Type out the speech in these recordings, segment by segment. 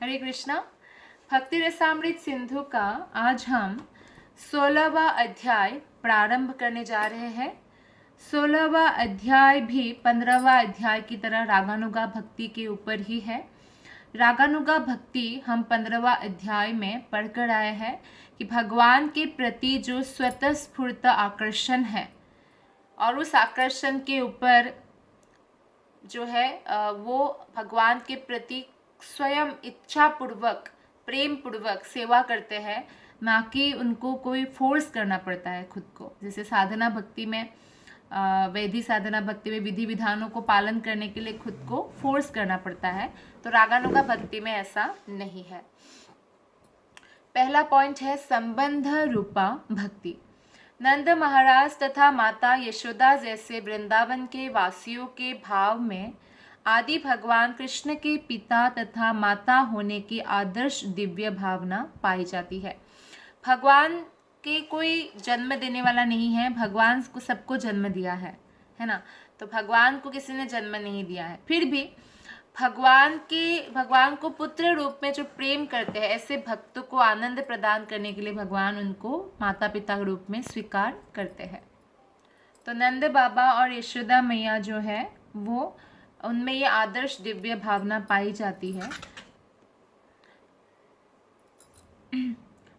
हरे कृष्णा। भक्ति रसामृत सिंधु का आज हम 16वां अध्याय प्रारंभ करने जा रहे हैं। 16वां अध्याय भी 15वां अध्याय की तरह रागानुगा भक्ति के ऊपर ही है। रागानुगा भक्ति हम 15वां अध्याय में पढ़कर आए हैं कि भगवान के प्रति जो स्वतः स्फूर्त आकर्षण है और उस आकर्षण के ऊपर जो है वो भगवान के प्रति स्वयं इच्छा पूर्वक प्रेम पूर्वक सेवा करते हैं, ना कि उनको कोई फोर्स करना पड़ता है खुद को। जैसे साधना भक्ति में वैधि साधना भक्ति में विधि विधानों को पालन करने के लिए खुद को फोर्स करना पड़ता है, तो रागानुगा भक्ति में ऐसा नहीं है। पहला पॉइंट है संबंध रूपा भक्ति। नंद महाराज तथा माता यशोदा जैसे वृंदावन के वासियों के भाव में आदि भगवान कृष्ण के पिता तथा माता होने की आदर्श दिव्य भावना पाई जाती है। भगवान के कोई जन्म देने वाला नहीं है, भगवान को सबको जन्म दिया है ना। तो भगवान को किसी ने जन्म नहीं दिया है, फिर भी भगवान को पुत्र रूप में जो प्रेम करते हैं, ऐसे भक्तों को आनंद प्रदान करने के लिए भगवान उनको माता पिता के रूप में स्वीकार करते हैं। तो नंद बाबा और यशोदा मैया जो है वो उनमें ये आदर्श दिव्य भावना पाई जाती है।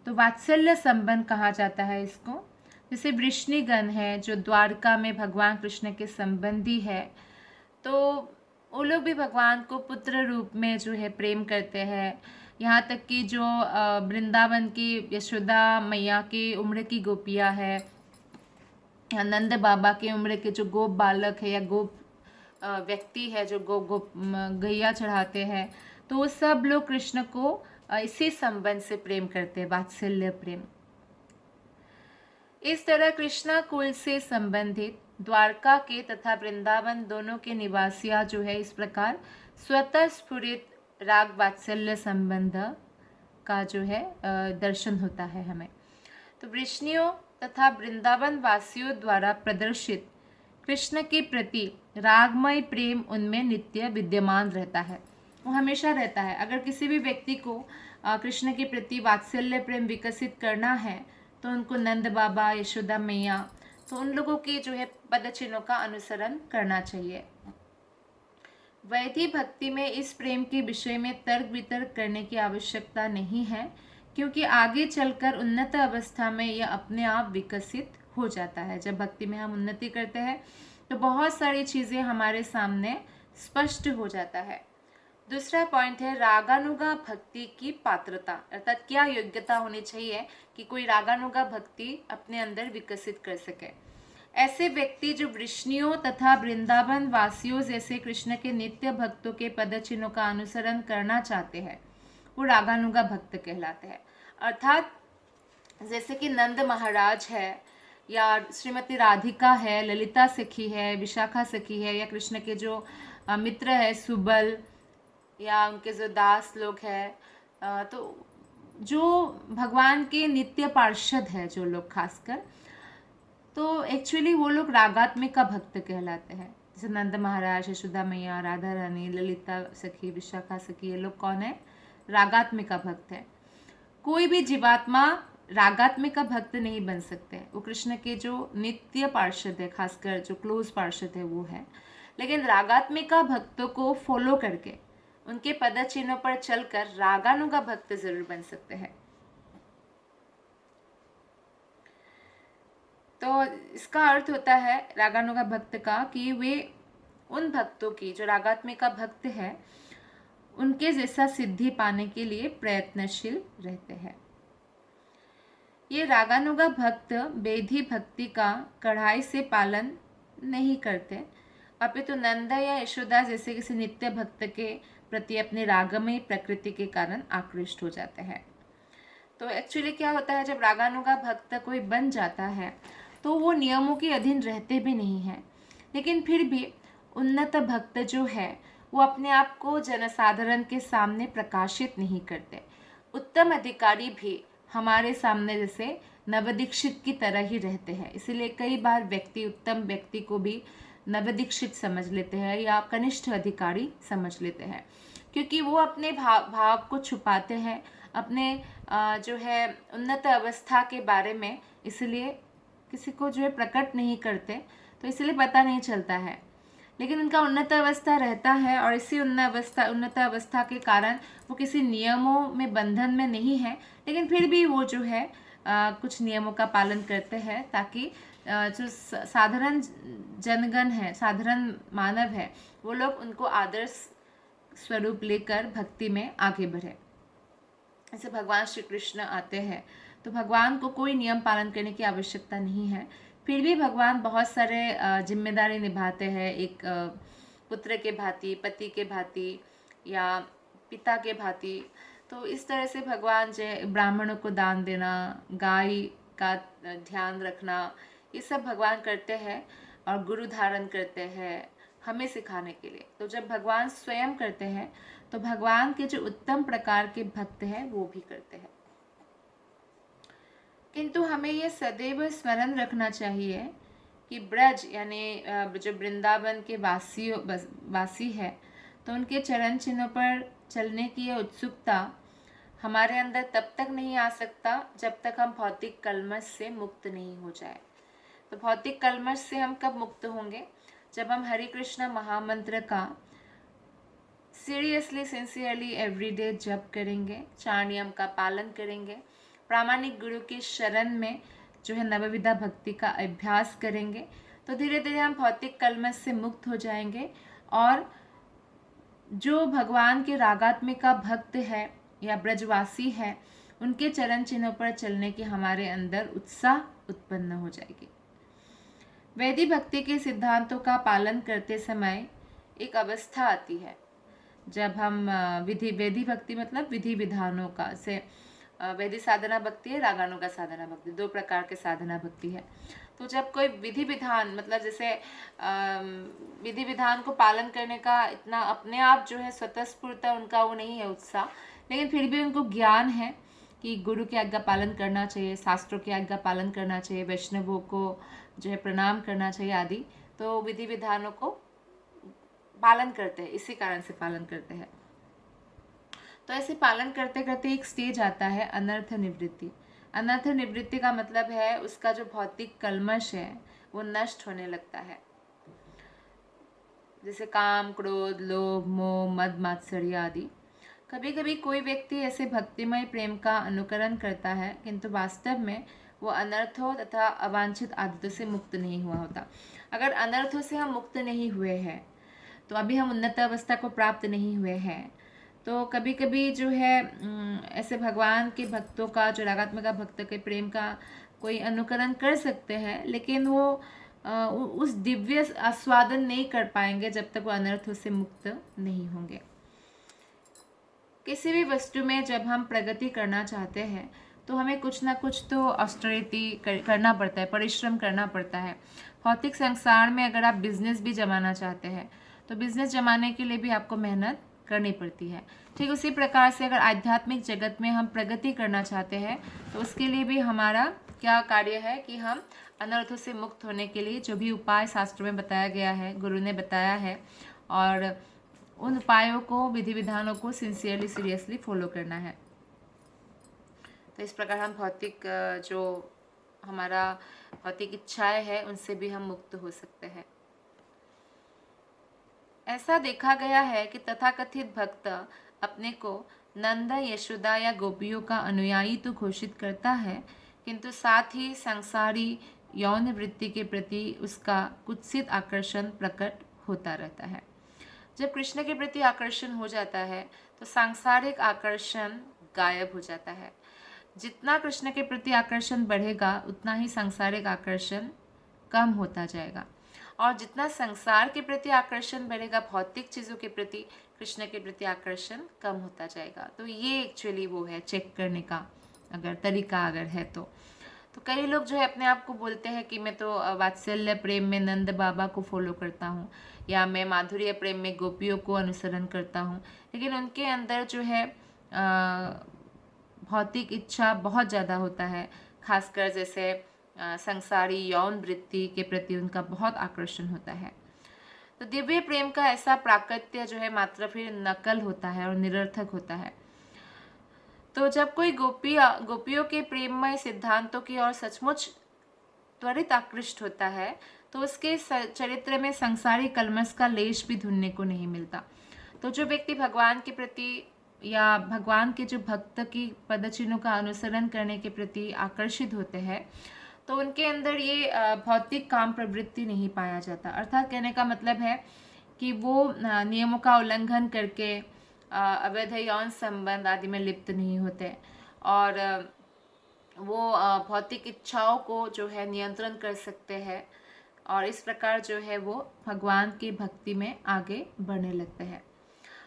तो वात्सल्य संबंध कहा जाता है इसको। जैसे वृष्णिगण है जो द्वारका में भगवान कृष्ण के संबंधी है, तो वो लोग भी भगवान को पुत्र रूप में जो है प्रेम करते हैं। यहाँ तक कि जो वृंदावन की यशोदा मैया की उम्र की गोपियाँ है, नंद बाबा की उम्र के जो गोप बालक है या गोप व्यक्ति है जो गैया चढ़ाते हैं, तो वो सब लोग कृष्ण को इसी संबंध से प्रेम करते हैं, वात्सल्य प्रेम। इस तरह कृष्णा कुल से संबंधित द्वारका के तथा वृंदावन दोनों के निवासियां जो है इस प्रकार स्वतः स्फुरित राग वात्सल्य संबंध का जो है दर्शन होता है हमें। तो वृष्णियों तथा वृंदावन वासियों द्वारा प्रदर्शित कृष्ण के प्रति रागमय प्रेम उनमें नित्य विद्यमान रहता है, वो हमेशा रहता है। अगर किसी भी व्यक्ति को कृष्ण के प्रति वात्सल्य प्रेम विकसित करना है तो उनको नंद बाबा यशोदा मैया, तो उन लोगों के जो है पदचिन्हों का अनुसरण करना चाहिए। वैधि भक्ति में इस प्रेम के विषय में तर्क वितर्क करने की आवश्यकता नहीं है, क्योंकि आगे चलकर उन्नत अवस्था में यह अपने आप विकसित हो जाता है। जब भक्ति में हम उन्नति करते हैं तो बहुत सारी चीज़ें हमारे सामने स्पष्ट हो जाता है। दूसरा पॉइंट है रागानुगा भक्ति की पात्रता, अर्थात क्या योग्यता होनी चाहिए कि कोई रागानुगा भक्ति अपने अंदर विकसित कर सके। ऐसे व्यक्ति जो वृष्णियों तथा वृंदावन वासियों जैसे कृष्ण के नित्य भक्तों के पदचिन्हों का अनुसरण करना चाहते हैं, वो रागानुगा भक्त कहलाते हैं। अर्थात जैसे कि नंद महाराज है, या श्रीमती राधिका है, ललिता सखी है, विशाखा सखी है, या कृष्ण के जो मित्र है सुबल, या उनके जो दास लोग हैं, तो जो भगवान के नित्य पार्षद है जो लोग खासकर, तो एक्चुअली वो लोग रागात्मिका भक्त कहलाते हैं। जैसे नंद महाराज, यशोदा मैया, राधा रानी, ललिता सखी, विशाखा सखी, ये लोग कौन है? रागात्मिका भक्त है। कोई भी जीवात्मा रागात्मिका भक्त नहीं बन सकते, वो कृष्ण के जो नित्य पार्षद है, खासकर जो क्लोज पार्षद है वो है। लेकिन रागात्मिका भक्तों को फॉलो करके उनके पद चिन्हों पर चलकर रागानुगा भक्त जरूर बन सकते हैं। तो इसका अर्थ होता है रागानुगा भक्त का कि वे उन भक्तों की जो रागात्मिका भक्त है उनके जैसा सिद्धि पाने के लिए प्रयत्नशील रहते हैं। ये रागानुगा भक्त वेधी भक्ति का कड़ाई से पालन नहीं करते, अपितु नंद या यशोदा जैसे किसी नित्य भक्त के प्रति अपने रागमय प्रकृति के कारण आकृष्ट हो जाते हैं। तो एक्चुअली क्या होता है, जब रागानुगा भक्त कोई बन जाता है तो वो नियमों के अधीन रहते भी नहीं हैं, लेकिन फिर भी उन्नत भक्त जो है वो अपने आप को जनसाधारण के सामने प्रकाशित नहीं करते। उत्तम अधिकारी भी हमारे सामने जैसे नवदीक्षित की तरह ही रहते हैं, इसीलिए कई बार व्यक्ति उत्तम व्यक्ति को भी नवदीक्षित समझ लेते हैं या कनिष्ठ अधिकारी समझ लेते हैं। क्योंकि वो अपने भाव को छुपाते हैं अपने जो है उन्नत अवस्था के बारे में, इसलिए किसी को जो है प्रकट नहीं करते, तो इसलिए पता नहीं चलता है। लेकिन उनका उन्नत अवस्था रहता है और इसी उन्नत अवस्था के कारण वो किसी नियमों में बंधन में नहीं है, लेकिन फिर भी वो जो है कुछ नियमों का पालन करते हैं, ताकि जो साधारण जनगण है, साधारण मानव है, वो लोग उनको आदर्श स्वरूप लेकर भक्ति में आगे बढ़े। ऐसे भगवान श्री कृष्ण आते हैं तो भगवान को कोई नियम पालन करने की आवश्यकता नहीं है, फिर भी भगवान बहुत सारे जिम्मेदारी निभाते हैं, एक पुत्र के भांति, पति के भांति या पिता के भांति। तो इस तरह से भगवान जो ब्राह्मणों को दान देना, गाय का ध्यान रखना, ये सब भगवान करते हैं और गुरु धारण करते हैं हमें सिखाने के लिए। तो जब भगवान स्वयं करते हैं तो भगवान के जो उत्तम प्रकार के भक्त हैं वो भी करते हैं। किंतु हमें ये सदैव स्मरण रखना चाहिए कि ब्रज यानी जो वृंदावन के वासी है, तो उनके चरण चिन्हों पर चलने की यह उत्सुकता हमारे अंदर तब तक नहीं आ सकता जब तक हम भौतिक कलमश से मुक्त नहीं हो जाए। तो भौतिक कलमश से हम कब मुक्त होंगे? जब हम हरे कृष्ण महामंत्र का सीरियसली, सिंसियरली एवरीडे जप करेंगे, 4 नियम का पालन करेंगे, प्रामाणिक गुरु की शरण में जो है नवविधा भक्ति का अभ्यास करेंगे, तो धीरे धीरे हम भौतिक कलमश से मुक्त हो जाएंगे। और जो भगवान के रागात्मिका भक्त है या ब्रजवासी है, उनके चरण चिन्हों पर चलने की हमारे अंदर उत्साह उत्पन्न हो जाएगी। वैदी भक्ति के सिद्धांतों का पालन करते समय एक अवस्था आती है जब हम वैदी भक्ति मतलब विधि विधानों का से वैदी साधना भक्ति है, रागानुगा साधना भक्ति, 2 प्रकार के साधना भक्ति है। तो जब कोई विधि विधान मतलब जैसे विधि विधान को पालन करने का इतना अपने आप जो है स्वतःस्फूर्त उनका वो नहीं है उत्साह, लेकिन फिर भी उनको ज्ञान है कि गुरु की आज्ञा पालन करना चाहिए, शास्त्रों की आज्ञा पालन करना चाहिए, वैष्णवों को जो है प्रणाम करना चाहिए आदि, तो विधि विधानों को पालन करते हैं, इसी कारण से पालन करते हैं। तो ऐसे पालन करते करते एक स्टेज आता है अनर्थ निवृत्ति। अनर्थ निवृत्ति का मतलब है उसका जो भौतिक कलमश है वो नष्ट होने लगता है, जैसे काम, क्रोध, लोभ, मोह, मद, मात्सर्य आदि। कभी कभी कोई व्यक्ति ऐसे भक्तिमय प्रेम का अनुकरण करता है, किंतु वास्तव में वो अनर्थों तथा अवांछित आदतों से मुक्त नहीं हुआ होता। अगर अनर्थों से हम मुक्त नहीं हुए हैं, तो अभी हम उन्नत अवस्था को प्राप्त नहीं हुए हैं, तो कभी कभी जो है ऐसे भगवान के भक्तों का, जो रागात्मिका भक्त के प्रेम का कोई अनुकरण कर सकते हैं, लेकिन वो उस दिव्य आस्वादन नहीं कर पाएंगे जब तक वो अनर्थों से मुक्त नहीं होंगे। किसी भी वस्तु में जब हम प्रगति करना चाहते हैं तो हमें कुछ ना कुछ तो ऑस्टेरिटी करना पड़ता है, परिश्रम करना पड़ता है। भौतिक संसार में अगर आप बिजनेस भी जमाना चाहते हैं तो बिजनेस जमाने के लिए भी आपको मेहनत करनी पड़ती है। ठीक उसी प्रकार से अगर आध्यात्मिक जगत में हम प्रगति करना चाहते हैं तो उसके लिए भी हमारा क्या कार्य है कि हम अनर्थों से मुक्त होने के लिए जो भी उपाय शास्त्र में बताया गया है, गुरु ने बताया है, और उन उपायों को, विधि विधानों को सिंसियरली, सीरियसली फॉलो करना है। तो इस प्रकार हम भौतिक जो हमारा भौतिक इच्छाएं हैं उनसे भी हम मुक्त हो सकते हैं। ऐसा देखा गया है कि तथाकथित भक्त अपने को नंद, यशोदा या गोपियों का अनुयायी तो घोषित करता है, किंतु साथ ही सांसारी यौन वृत्ति के प्रति उसका कुत्सित आकर्षण प्रकट होता रहता है। जब कृष्ण के प्रति आकर्षण हो जाता है तो सांसारिक आकर्षण गायब हो जाता है। जितना कृष्ण के प्रति आकर्षण बढ़ेगा उतना ही सांसारिक आकर्षण कम होता जाएगा, और जितना संसार के प्रति आकर्षण बढ़ेगा, भौतिक चीज़ों के प्रति, कृष्ण के प्रति आकर्षण कम होता जाएगा। तो ये एक्चुअली वो है चेक करने का अगर तरीका अगर है तो कई लोग जो है अपने आप को बोलते हैं कि मैं तो वात्सल्य प्रेम में नंद बाबा को फॉलो करता हूँ, या मैं माधुर्य प्रेम में गोपियों को अनुसरण करता हूँ, लेकिन उनके अंदर जो है भौतिक इच्छा बहुत ज़्यादा होता है, खासकर जैसे संसारी यौन वृत्ति के प्रति उनका बहुत आकर्षण होता है। तो दिव्य प्रेम का ऐसा प्राकट्य जो है मात्र फिर नकल होता है और निरर्थक होता है। तो जब कोई गोपियों के प्रेममय सिद्धांतों की ओर सचमुच त्वरित आकृष्ट होता है तो उसके चरित्र में संसारी कलमश का लेश भी ढूंढने को नहीं मिलता। तो जो व्यक्ति भगवान के प्रति या भगवान के जो भक्त की पदचिन्हों का अनुसरण करने के प्रति आकर्षित होते हैं तो उनके अंदर ये भौतिक काम प्रवृत्ति नहीं पाया जाता। अर्थात कहने का मतलब है कि वो नियमों का उल्लंघन करके अवैध यौन संबंध आदि में लिप्त नहीं होते और वो भौतिक इच्छाओं को जो है नियंत्रण कर सकते हैं और इस प्रकार जो है वो भगवान की भक्ति में आगे बढ़ने लगते हैं।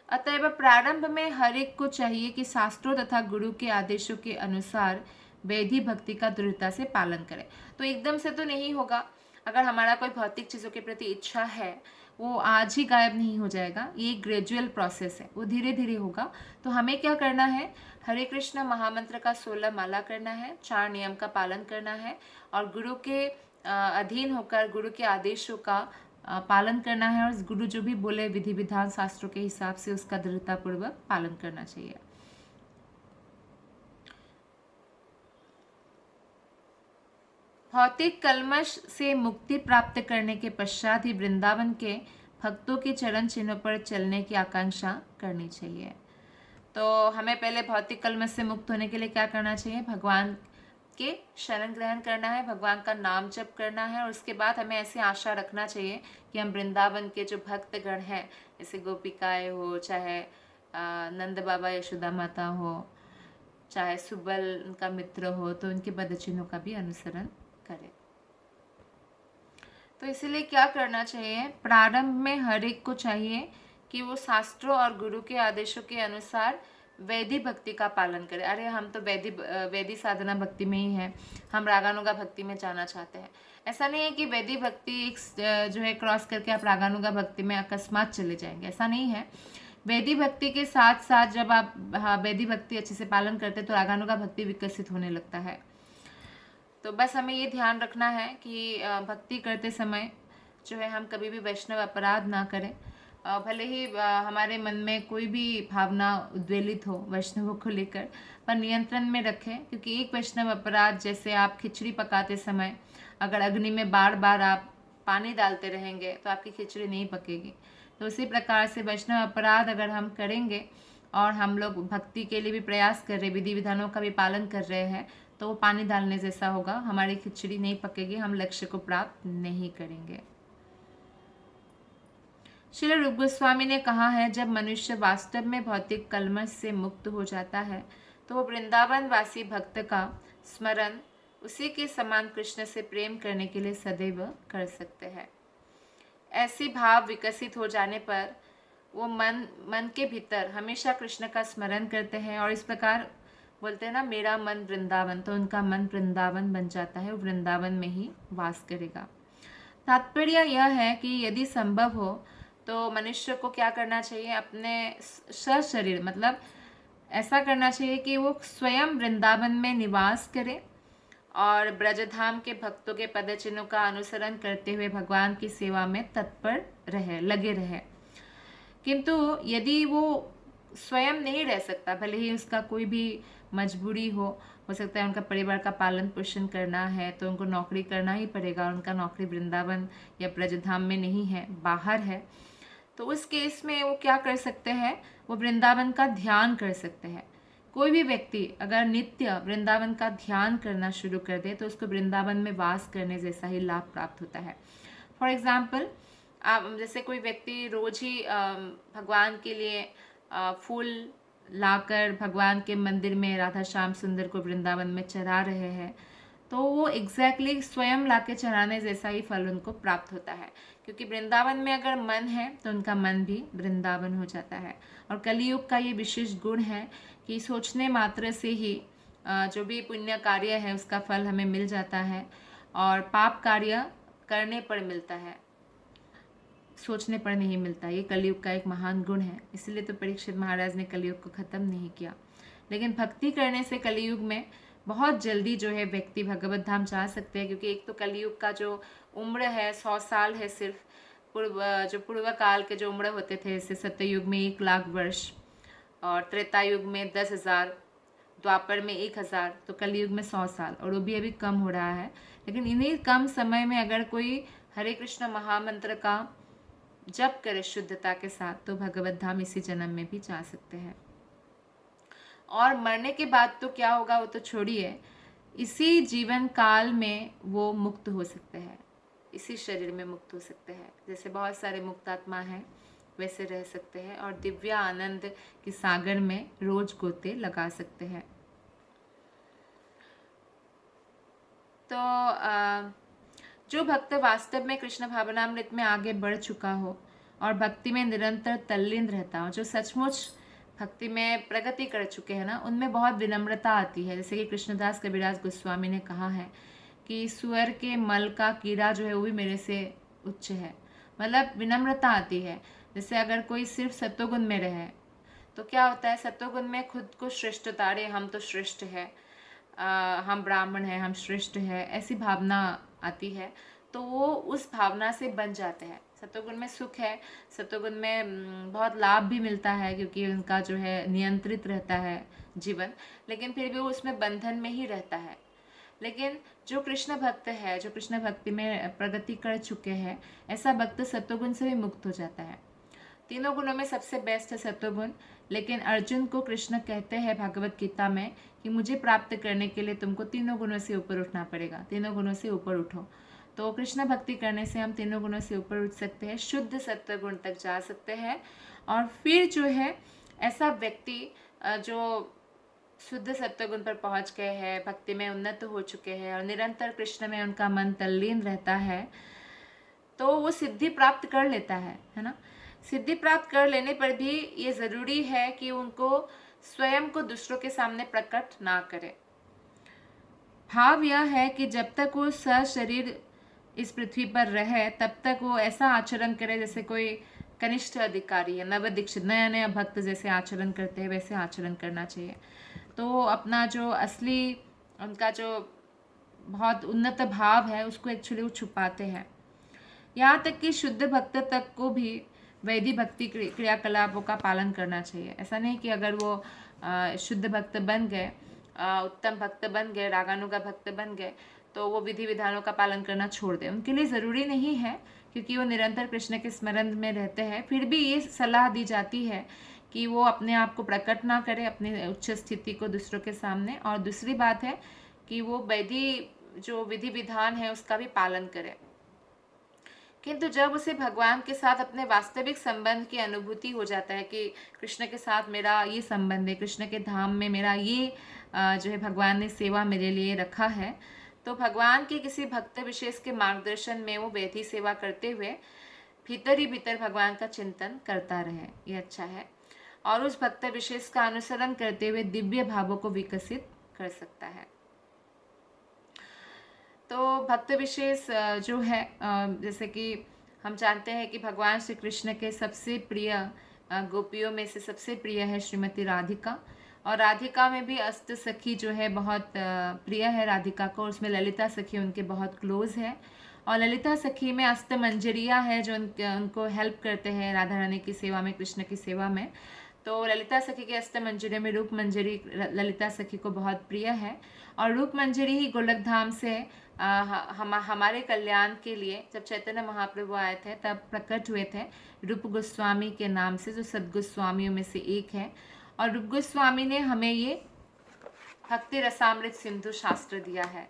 अतएव प्रारंभ में हर एक को चाहिए कि शास्त्रों तथा गुरु के आदेशों के अनुसार वैधि भक्ति का दृढ़ता से पालन करे। तो एकदम से तो नहीं होगा। अगर हमारा कोई भौतिक चीज़ों के प्रति इच्छा है वो आज ही गायब नहीं हो जाएगा, ये ग्रेजुअल प्रोसेस है, वो धीरे धीरे होगा। तो हमें क्या करना है, हरे कृष्ण महामंत्र का 16 माला करना है, 4 नियम का पालन करना है और गुरु के अधीन होकर गुरु के आदेशों का पालन करना है और गुरु जो भी बोले विधि विधान शास्त्रों के हिसाब से उसका दृढ़तापूर्वक पालन करना चाहिए। भौतिक कलमश से मुक्ति प्राप्त करने के पश्चात ही वृंदावन के भक्तों के चरण चिन्हों पर चलने की आकांक्षा करनी चाहिए। तो हमें पहले भौतिक कलमश से मुक्त होने के लिए क्या करना चाहिए, भगवान के शरण ग्रहण करना है, भगवान का नाम जप करना है और उसके बाद हमें ऐसी आशा रखना चाहिए कि हम वृंदावन के जो भक्तगण हैं, जैसे गोपिकाएँ हो, चाहे नंद बाबा यशोदा माता हो, चाहे सुबल उनका मित्र हो, तो उनके पदचिन्हों का भी अनुसरण करें। तो इसीलिए क्या करना चाहिए, प्रारंभ में हर एक को चाहिए कि वो शास्त्रों और गुरु के आदेशों के अनुसार वैधि भक्ति का पालन करें। अरे हम तो वैधि साधना भक्ति में ही हैं, हम रागानुगा भक्ति में जाना चाहते हैं। ऐसा नहीं है कि वैधि भक्ति जो है क्रॉस करके आप रागानुगा भक्ति में अकस्मात चले जाएंगे, ऐसा नहीं है। वैधि भक्ति के साथ साथ जब आप वैधि भक्ति अच्छे से पालन करते तो रागानुगा भक्ति विकसित होने लगता है। तो बस हमें ये ध्यान रखना है कि भक्ति करते समय जो है हम कभी भी वैष्णव अपराध ना करें। भले ही हमारे मन में कोई भी भावना उद्वेलित हो वैष्णवों को लेकर, पर नियंत्रण में रखें, क्योंकि एक वैष्णव अपराध, जैसे आप खिचड़ी पकाते समय अगर अग्नि में बार बार आप पानी डालते रहेंगे तो आपकी खिचड़ी नहीं पकेगी। तो उसी प्रकार से वैष्णव अपराध अगर हम करेंगे और हम लोग भक्ति के लिए भी प्रयास कर रहे, विधि विधानों का भी पालन कर रहे हैं, तो वो पानी डालने जैसा होगा, हमारी खिचड़ी नहीं पकेगी, हम लक्ष्य को प्राप्त नहीं करेंगे। श्री रूप गोस्वामी ने कहा है, जब मनुष्य वास्तव में भौतिक कलमश से मुक्त हो जाता है तो वो वृंदावन वासी भक्त का स्मरण उसी के समान कृष्ण से प्रेम करने के लिए सदैव कर सकते हैं। ऐसी भाव विकसित हो जाने पर वो मन के भीतर हमेशा कृष्ण का स्मरण करते हैं और इस प्रकार बोलते हैं ना, मेरा मन वृंदावन, तो उनका मन वृंदावन बन जाता है, वो वृंदावन में ही वास करेगा। तात्पर्य यह है कि यदि संभव हो तो मनुष्य को क्या करना चाहिए, अपने सशरीर मतलब ऐसा करना चाहिए कि वो स्वयं वृंदावन में निवास करे और ब्रजधाम के भक्तों के पदचिन्हों का अनुसरण करते हुए भगवान की सेवा में तत्पर लगे रहे। किंतु यदि वो स्वयं नहीं रह सकता, भले ही उसका कोई भी मजबूरी हो सकता है उनका परिवार का पालन पोषण करना है तो उनको नौकरी करना ही पड़ेगा और उनका नौकरी वृंदावन या ब्रजधाम में नहीं है, बाहर है, तो उस केस में वो क्या कर सकते हैं, वो वृंदावन का ध्यान कर सकते हैं। कोई भी व्यक्ति अगर नित्य वृंदावन का ध्यान करना शुरू कर दे तो उसको वृंदावन में वास करने जैसा ही लाभ प्राप्त होता है। फॉर एग्जाम्पल, आप जैसे कोई व्यक्ति रोज ही भगवान के लिए फूल लाकर भगवान के मंदिर में राधा श्याम सुंदर को वृंदावन में चढ़ा रहे हैं, तो वो एग्जैक्टली स्वयं लाके चढ़ाने जैसा ही फल उनको प्राप्त होता है, क्योंकि वृंदावन में अगर मन है तो उनका मन भी वृंदावन हो जाता है। और कलियुग का ये विशेष गुण है कि सोचने मात्र से ही जो भी पुण्य कार्य है उसका फल हमें मिल जाता है और पाप कार्य करने पर मिलता है, सोचने पर नहीं मिलता। ये कलियुग का एक महान गुण है, इसलिए तो परीक्षित महाराज ने कलियुग को ख़त्म नहीं किया। लेकिन भक्ति करने से कलियुग में बहुत जल्दी जो है व्यक्ति भगवत धाम जा सकते हैं, क्योंकि एक तो कलियुग का जो उम्र है 100 साल है सिर्फ, पूर्व काल के जो उम्र होते थे, जैसे सत्ययुग में 1 लाख वर्ष, और त्रेता युग में 10,000, द्वापर में 1,000, तो कलयुग में 100 साल, और वो भी अभी कम हो रहा है। लेकिन इन्हीं कम समय में अगर कोई हरे कृष्ण महामंत्र का जप करे शुद्धता के साथ, तो भगवत धाम इसी जन्म में भी जा सकते हैं। और मरने के बाद तो क्या होगा वो तो छोड़िए, इसी जीवन काल में वो मुक्त हो सकते हैं, इसी शरीर में मुक्त हो सकते हैं। जैसे बहुत सारे मुक्तात्मा हैं वैसे रह सकते हैं, और दिव्य आनंद के सागर में रोज गोते लगा सकते हैं। तो जो भक्त वास्तव में कृष्ण भावनामृत में आगे बढ़ चुका हो और भक्ति में निरंतर तल्लीन रहता हो, जो सचमुच भक्ति में प्रगति कर चुके हैं ना, उनमें बहुत विनम्रता आती है। जैसे कि कृष्णदास कबीरदास गोस्वामी ने कहा है कि सुअर के मल का कीड़ा जो है वो भी मेरे से उच्च है। मतलब विनम्रता आती है। जैसे अगर कोई सिर्फ सत्वगुण में रहे तो क्या होता है, सत्वगुण में खुद को श्रेष्ठ उतारे, हम तो श्रेष्ठ है, हम ब्राह्मण हैं, हम श्रेष्ठ है, ऐसी भावना आती है, तो वो उस भावना से बन जाते हैं। सत्वगुण में सुख है, सत्वगुण में बहुत लाभ भी मिलता है, क्योंकि उनका जो है नियंत्रित रहता है जीवन, लेकिन फिर भी वो उसमें बंधन में ही रहता है। लेकिन जो कृष्ण भक्त है, जो कृष्ण भक्ति में प्रगति कर चुके हैं, ऐसा भक्त सत्वगुण से भी मुक्त हो जाता है। तीनों गुणों में सबसे बेस्ट है सत्वगुण, लेकिन अर्जुन को कृष्ण कहते हैं भागवत गीता में कि मुझे प्राप्त करने के लिए तुमको तीनों गुणों से ऊपर उठना पड़ेगा, तीनों गुणों से ऊपर उठो। तो कृष्ण भक्ति करने से हम तीनों गुणों से ऊपर उठ सकते हैं, शुद्ध सत्वगुण तक जा सकते हैं। और फिर जो है ऐसा व्यक्ति जो शुद्ध सत्वगुण पर पहुंच गए हैं, भक्ति में उन्नत हो चुके हैं और निरंतर कृष्ण में उनका मन तल्लीन रहता है, तो वो सिद्धि प्राप्त कर लेता है ना। सिद्धि प्राप्त कर लेने पर भी ये ज़रूरी है कि उनको स्वयं को दूसरों के सामने प्रकट ना करे। भाव यह है कि जब तक वो सशरीर इस पृथ्वी पर रहे, तब तक वो ऐसा आचरण करे जैसे कोई कनिष्ठ अधिकारी है, नव दीक्षित नया नया भक्त जैसे आचरण करते हैं वैसे आचरण करना चाहिए। तो अपना जो असली उनका जो बहुत उन्नत भाव है उसको एक्चुअली वो छुपाते हैं। यहाँ तक कि शुद्ध भक्त तक को भी वैदिक भक्ति क्रियाकलापों का पालन करना चाहिए। ऐसा नहीं कि अगर वो शुद्ध भक्त बन गए, उत्तम भक्त बन गए, रागानुगा भक्त बन गए, तो वो विधि विधानों का पालन करना छोड़ दें। उनके लिए ज़रूरी नहीं है, क्योंकि वो निरंतर कृष्ण के स्मरण में रहते हैं। फिर भी ये सलाह दी जाती है कि वो अपने आप को प्रकट ना करे, अपनी उच्च स्थिति को दूसरों के सामने। और दूसरी बात है कि वो वैदिक जो विधि विधान है उसका भी पालन करे। किंतु जब उसे भगवान के साथ अपने वास्तविक संबंध की अनुभूति हो जाता है कि कृष्ण के साथ मेरा ये संबंध है, कृष्ण के धाम में मेरा ये जो है भगवान ने सेवा मेरे लिए रखा है, तो भगवान के किसी भक्त विशेष के मार्गदर्शन में वो वैधि सेवा करते हुए भीतर ही भीतर भगवान का चिंतन करता रहे, ये अच्छा है। और उस भक्त विशेष का अनुसरण करते हुए दिव्य भावों को विकसित कर सकता है। तो भक्त विशेष जो है, जैसे कि हम जानते हैं कि भगवान श्री कृष्ण के सबसे प्रिय गोपियों में से सबसे प्रिय है श्रीमती राधिका, और राधिका में भी अष्ट सखी जो है बहुत प्रिय है राधिका को। उसमें ललिता सखी उनके बहुत क्लोज है, और ललिता सखी में अष्ट मंजरिया है जो उनको हेल्प करते हैं राधा रानी की सेवा में, कृष्ण की सेवा में। तो ललिता सखी के अष्ट मंजरी में रूप मंजरी ललिता सखी को बहुत प्रिय है, और रूप मंजरी ही गोलक धाम से हमारे कल्याण के लिए जब चैतन्य महाप्रभु आए थे तब प्रकट हुए थे रूप गोस्वामी के नाम से, जो सदगोस्वामियों में से एक है। और रूप गोस्वामी ने हमें ये भक्ति रसामृत सिंधु शास्त्र दिया है।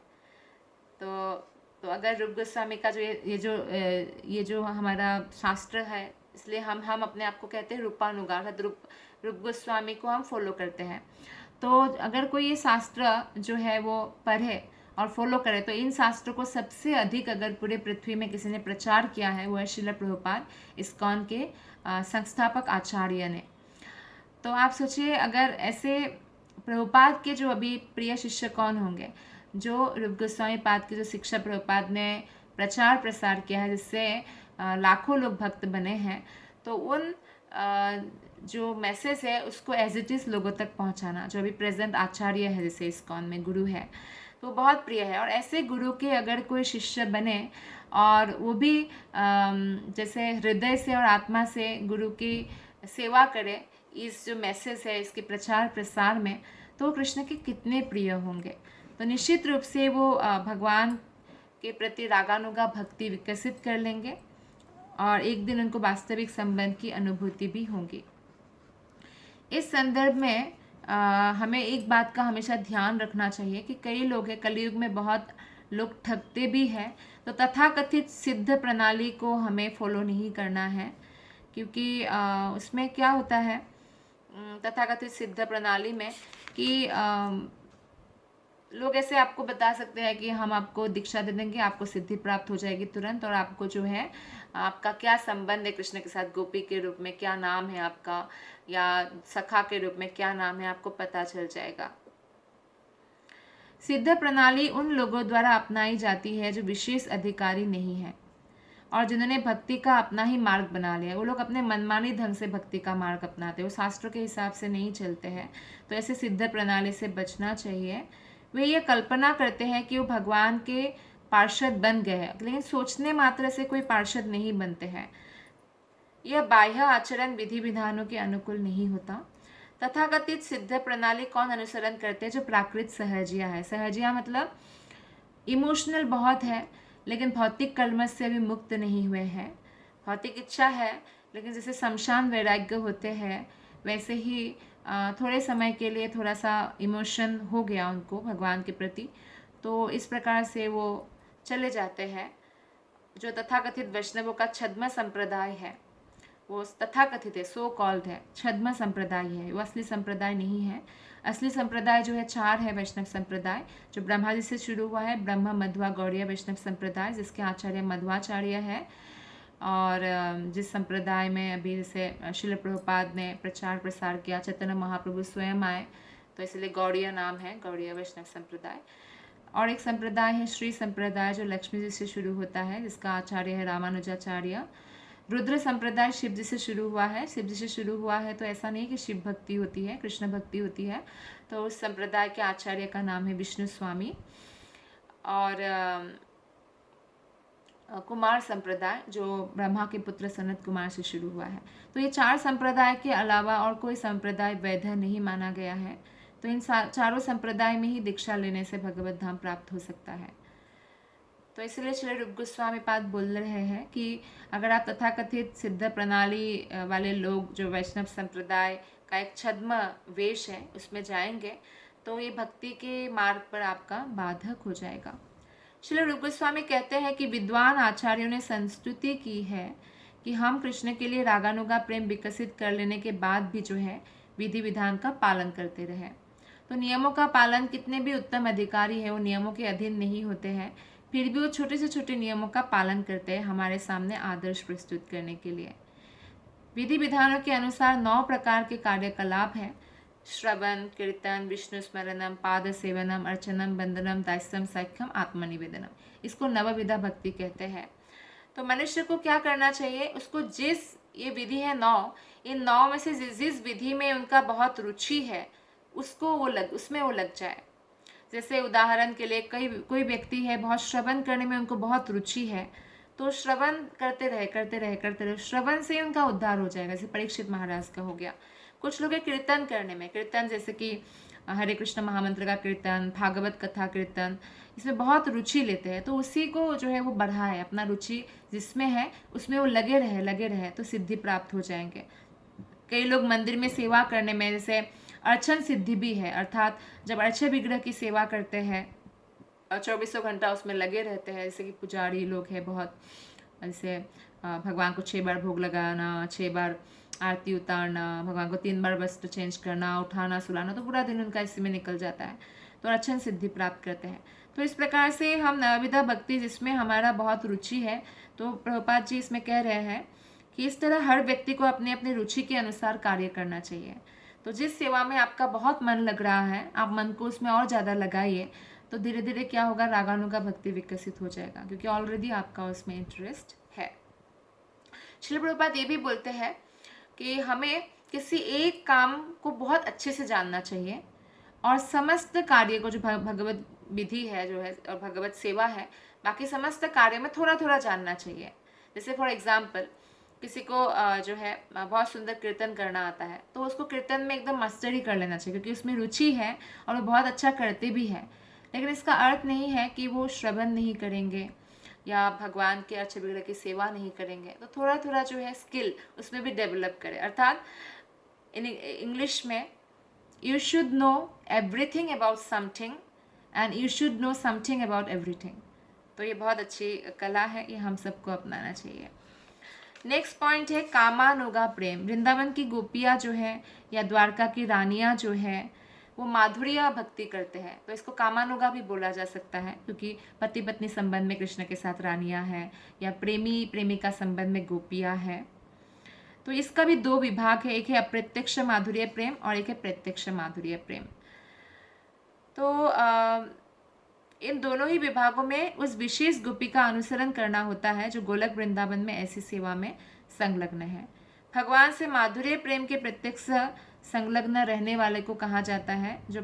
तो अगर रूप गोस्वामी का जो ये जो हमारा शास्त्र है, इसलिए हम अपने आप को कहते हैं रूपानुगा, रूप गोस्वामी को हम फॉलो करते हैं। तो अगर कोई ये शास्त्र जो है वो पढ़े और फॉलो करे, तो इन शास्त्रों को सबसे अधिक अगर पूरे पृथ्वी में किसी ने प्रचार किया है वो है श्रील प्रभुपाद, इस्कॉन के संस्थापक आचार्य ने। तो आप सोचिए, अगर ऐसे प्रभुपाद के जो अभी प्रिय शिष्य कौन होंगे, जो रूप गोस्वामी पाद की जो शिक्षा प्रभुपाद ने प्रचार प्रसार किया है जिससे लाखों लोग भक्त बने हैं, तो उन जो मैसेज है उसको एज इट इज़ लोगों तक पहुंचाना। जो अभी प्रेजेंट आचार्य है, जैसे इस्कॉन में गुरु है, तो बहुत प्रिय है। और ऐसे गुरु के अगर कोई शिष्य बने और वो भी जैसे हृदय से और आत्मा से गुरु की सेवा करे इस जो मैसेज है इसके प्रचार प्रसार में, तो वो कृष्ण के कितने प्रिय होंगे। तो निश्चित रूप से वो भगवान के प्रति रागानुगा भक्ति विकसित कर लेंगे और एक दिन उनको वास्तविक संबंध की अनुभूति भी होगी। इस संदर्भ में हमें एक बात का हमेशा ध्यान रखना चाहिए कि कई लोग हैं, कलयुग में बहुत लोग ठगते भी हैं, तो तथाकथित सिद्ध प्रणाली को हमें फॉलो नहीं करना है, क्योंकि उसमें क्या होता है तथाकथित सिद्ध प्रणाली में कि लोग ऐसे आपको बता सकते हैं कि हम आपको दीक्षा दे देंगे, आपको सिद्धि प्राप्त हो जाएगी तुरंत, और आपको जो है आपका क्या संबंध है कृष्ण के साथ, गोपी के रूप में क्या नाम है आपका, या सखा के रूप में क्या नाम है, आपको पता चल जाएगा। सिद्ध प्रणाली उन लोगों द्वारा अपनाई जाती है जो विशेष अधिकारी नहीं है और जिन्होंने भक्ति का अपना ही मार्ग बना लिया। वो लोग अपने मनमानी ढंग से भक्ति का मार्ग अपनाते हैं, वो शास्त्रों के हिसाब से नहीं चलते हैं। तो ऐसे सिद्ध प्रणाली से बचना चाहिए। वे ये कल्पना करते हैं कि वो भगवान के पार्षद बन गए हैं, लेकिन सोचने मात्र से कोई पार्षद नहीं बनते हैं। यह बाह्य आचरण विधि विधानों के अनुकूल नहीं होता। तथाकथित सिद्ध प्रणाली कौन अनुसरण करते हैं? जो प्राकृत सहजिया है। सहजिया मतलब इमोशनल बहुत है, लेकिन भौतिक कलमश से अभी मुक्त नहीं हुए हैं। भौतिक इच्छा है, लेकिन जैसे शमशान वैराग्य होते हैं वैसे ही थोड़े समय के लिए थोड़ा सा इमोशन हो गया उनको भगवान के प्रति, तो इस प्रकार से वो चले जाते हैं। जो तथाकथित वैष्णवों का छद्म संप्रदाय है वो तथाकथित है, सो कॉल्ड है, छद्म संप्रदाय है, वो असली संप्रदाय नहीं है। असली संप्रदाय जो है 4 है वैष्णव संप्रदाय, जो ब्रह्मा जी से शुरू हुआ है, ब्रह्म मध्वा गौड़िया वैष्णव संप्रदाय, जिसके आचार्य मध्वाचार्य है। और जिस संप्रदाय में अभी जैसे शिल प्रभुपाद ने प्रचार प्रसार किया, चैतन्य महाप्रभु स्वयं आए, तो इसलिए गौड़िया नाम है, गौड़िया वैष्णव संप्रदाय। और एक संप्रदाय है श्री संप्रदाय, जो लक्ष्मी जी से शुरू होता है, जिसका आचार्य है रामानुजाचार्य। रुद्र संप्रदाय शिव जी से शुरू हुआ है। शिव जी से शुरू हुआ है तो ऐसा नहीं कि शिव भक्ति होती है, कृष्ण भक्ति होती है। तो उस संप्रदाय के आचार्य का नाम है विष्णु स्वामी। और कुमार संप्रदाय, जो ब्रह्मा के पुत्र सनत कुमार से शुरू हुआ है। तो ये 4 संप्रदाय के अलावा और कोई संप्रदाय वैध नहीं माना गया है। तो इन चारों संप्रदाय में ही दीक्षा लेने से भगवत धाम प्राप्त हो सकता है। तो इसलिए श्री रूप गोस्वामी पाद बोल रहे हैं कि अगर आप तथाकथित सिद्ध प्रणाली वाले लोग, जो वैष्णव संप्रदाय का एक छद्म वेश है, उसमें जाएंगे तो ये भक्ति के मार्ग पर आपका बाधक हो जाएगा। श्री रूप गोस्वामी कहते हैं कि विद्वान आचार्यों ने संस्तुति की है कि हम कृष्ण के लिए रागानुगा प्रेम विकसित कर लेने के बाद भी जो है विधि विधान का पालन करते रहे। तो नियमों का पालन, कितने भी उत्तम अधिकारी है वो नियमों के अधीन नहीं होते हैं, फिर भी वो छोटे से छोटे नियमों का पालन करते हैं हमारे सामने आदर्श प्रस्तुत करने के लिए। विधि विधानों के अनुसार 9 प्रकार के कार्यकलाप हैं: श्रवण, कीर्तन, विष्णु स्मरणम, पाद सेवनम, अर्चनम, वंदनम, दास्यम, सख्यम, आत्मनिवेदनम। इसको नवविधा भक्ति कहते हैं। तो मनुष्य को क्या करना चाहिए? उसको जिस ये विधि है 9, इन 9 में से जिस विधि में उनका बहुत रुचि है उसको उसमें वो लग जाए। जैसे उदाहरण के लिए कोई व्यक्ति है बहुत श्रवण करने में उनको बहुत रुचि है, तो श्रवण करते रहे। श्रवण से उनका उद्धार हो जाएगा। जैसे परीक्षित महाराज का हो गया। कुछ लोग कीर्तन करने में, कीर्तन जैसे कि हरे कृष्ण महामंत्र का कीर्तन, भागवत कथा कीर्तन, इसमें बहुत रुचि लेते हैं, तो उसी को जो है वो बढ़ाए, अपना रुचि जिसमें है उसमें वो लगे रहे तो सिद्धि प्राप्त हो जाएंगे। कई लोग मंदिर में सेवा करने में, जैसे अर्चन सिद्धि भी है, अर्थात जब अर्चय विग्रह की सेवा करते हैं और 24 घंटा उसमें लगे रहते हैं, जैसे कि पुजारी लोग हैं बहुत, जैसे भगवान को 6 बार भोग लगाना, 6 बार आरती उतारना, भगवान को 3 बार वस्त्र चेंज करना, उठाना सुलाना, तो पूरा दिन उनका इसी में निकल जाता है, तो अर्चन सिद्धि प्राप्त करते हैं। तो इस प्रकार से हम नवविधा भक्ति जिसमें हमारा बहुत रुचि है, तो प्रभुपाद जी इसमें कह रहे हैं कि इस तरह हर व्यक्ति को अपने अपने रुचि के अनुसार कार्य करना चाहिए। तो जिस सेवा में आपका बहुत मन लग रहा है, आप मन को उसमें और ज़्यादा लगाइए, तो धीरे धीरे क्या होगा, रागानुगा भक्ति विकसित हो जाएगा, क्योंकि ऑलरेडी आपका उसमें इंटरेस्ट है। श्रील प्रभुपाद ये भी बोलते हैं कि हमें किसी एक काम को बहुत अच्छे से जानना चाहिए और समस्त कार्य को, जो भगवत विधि है जो है और भगवत सेवा है, बाकी समस्त कार्य में थोड़ा थोड़ा जानना चाहिए। जैसे फॉर एग्जाम्पल किसी को जो है बहुत सुंदर कीर्तन करना आता है, तो उसको कीर्तन में एकदम मास्टरी कर लेना चाहिए, क्योंकि उसमें रुचि है और वो बहुत अच्छा करते भी हैं। लेकिन इसका अर्थ नहीं है कि वो श्रवण नहीं करेंगे या भगवान के अच्छे बिगड़े की सेवा नहीं करेंगे। तो थोड़ा थोड़ा जो है स्किल उसमें भी डेवलप करें। अर्थात इन इंग्लिश में you should know everything about something and you should know something about everything. तो ये बहुत अच्छी कला है, ये हम सबको अपनाना चाहिए। नेक्स्ट पॉइंट है कामानुगा प्रेम। वृंदावन की गोपियाँ जो है या द्वारका की रानियाँ जो है वो माधुर्य भक्ति करते हैं, तो इसको कामानुगा भी बोला जा सकता है, क्योंकि पति पत्नी संबंध में कृष्ण के साथ रानियाँ हैं या प्रेमी प्रेमिका संबंध में गोपियाँ हैं। तो इसका भी दो विभाग है, एक है अप्रत्यक्ष माधुर्य प्रेम और एक है प्रत्यक्ष माधुर्य प्रेम। तो इन दोनों ही विभागों में उस विशेष गोपी का अनुसरण करना होता है जो गोलक वृंदावन में ऐसी सेवा में संलग्न है। भगवान से माधुर्य प्रेम के प्रत्यक्ष संलग्न रहने वाले को कहा जाता है, जो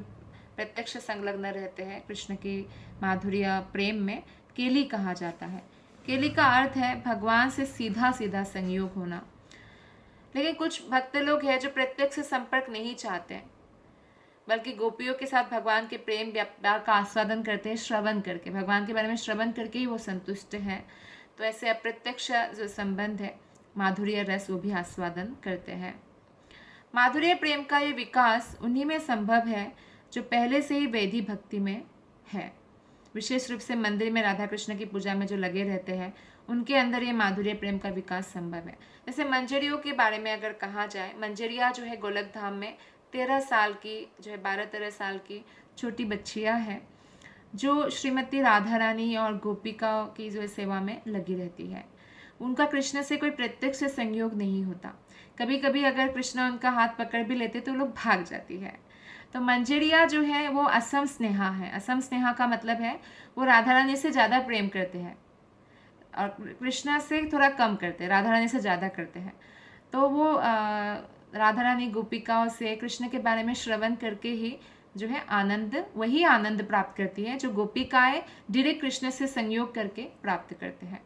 प्रत्यक्ष संलग्न रहते हैं कृष्ण की माधुर्य प्रेम में, केली कहा जाता है। केली का अर्थ है भगवान से सीधा सीधा संयोग होना। लेकिन कुछ भक्त लोग हैं जो प्रत्यक्ष संपर्क नहीं चाहते, बल्कि गोपियों के साथ भगवान के प्रेम व्यापार का आस्वादन करते हैं श्रवण करके, भगवान के बारे में श्रवण करके ही वो संतुष्ट हैं। तो ऐसे अप्रत्यक्ष जो संबंध है माधुर्य रस, वो भी आस्वादन करते हैं। माधुर्य प्रेम का ये विकास उन्हीं में संभव है जो पहले से ही वैधि भक्ति में है। विशेष रूप से मंदिर में राधा कृष्ण की पूजा में जो लगे रहते हैं, उनके अंदर ये माधुर्य प्रेम का विकास संभव है। जैसे मंजरियों के बारे में अगर कहा जाए, मंजरिया जो है गोलक धाम में 13 साल की जो है 12-13 साल की छोटी बच्चियां हैं, जो श्रीमती राधा रानी और गोपिका की जो सेवा में लगी रहती है। उनका कृष्ण से कोई प्रत्यक्ष संयोग नहीं होता। कभी कभी अगर कृष्ण उनका हाथ पकड़ भी लेते तो लोग भाग जाती है। तो मंजरिया जो है वो असम स्नेहा है। असम स्नेहा का मतलब है वो राधा रानी से ज़्यादा प्रेम करते हैं और कृष्णा से थोड़ा कम करते हैं, राधा रानी से ज़्यादा करते हैं। तो वो राधा रानी गोपिकाओं से कृष्ण के बारे में श्रवण करके ही जो है वही आनंद प्राप्त करती है जो गोपिकाएं डायरेक्ट कृष्ण से संयोग करके प्राप्त करते हैं।